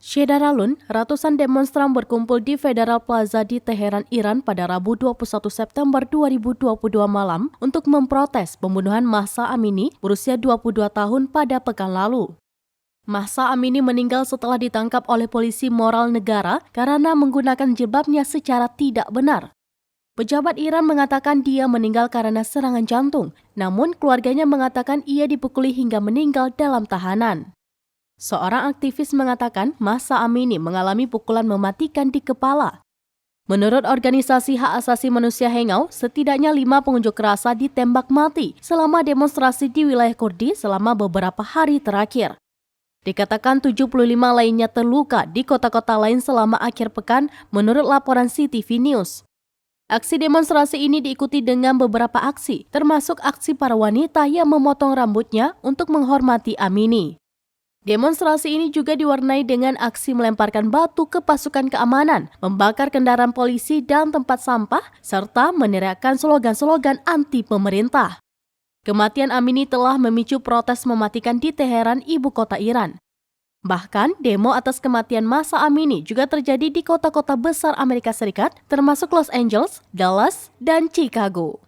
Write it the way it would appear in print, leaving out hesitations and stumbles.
Syederalun, ratusan demonstran berkumpul di Federal Plaza di Teheran, Iran pada Rabu 21 September 2022 malam untuk memprotes pembunuhan Mahsa Amini berusia 22 tahun pada pekan lalu. Mahsa Amini meninggal setelah ditangkap oleh polisi moral negara karena menggunakan jilbabnya secara tidak benar. Pejabat Iran mengatakan dia meninggal karena serangan jantung, namun keluarganya mengatakan ia dipukuli hingga meninggal dalam tahanan. Seorang aktivis mengatakan Mahsa Amini mengalami pukulan mematikan di kepala. Menurut organisasi hak asasi manusia Hengau, setidaknya 5 pengunjuk rasa ditembak mati selama demonstrasi di wilayah Kurdi selama beberapa hari terakhir. Dikatakan 75 lainnya terluka di kota-kota lain selama akhir pekan menurut laporan CTV News. Aksi demonstrasi ini diikuti dengan beberapa aksi, termasuk aksi para wanita yang memotong rambutnya untuk menghormati Amini. Demonstrasi ini juga diwarnai dengan aksi melemparkan batu ke pasukan keamanan, membakar kendaraan polisi dan tempat sampah, serta meneriakkan slogan-slogan anti pemerintah. Kematian Amini telah memicu protes mematikan di Teheran, ibu kota Iran. Bahkan, demo atas kematian Mahsa Amini juga terjadi di kota-kota besar Amerika Serikat, termasuk Los Angeles, Dallas, dan Chicago.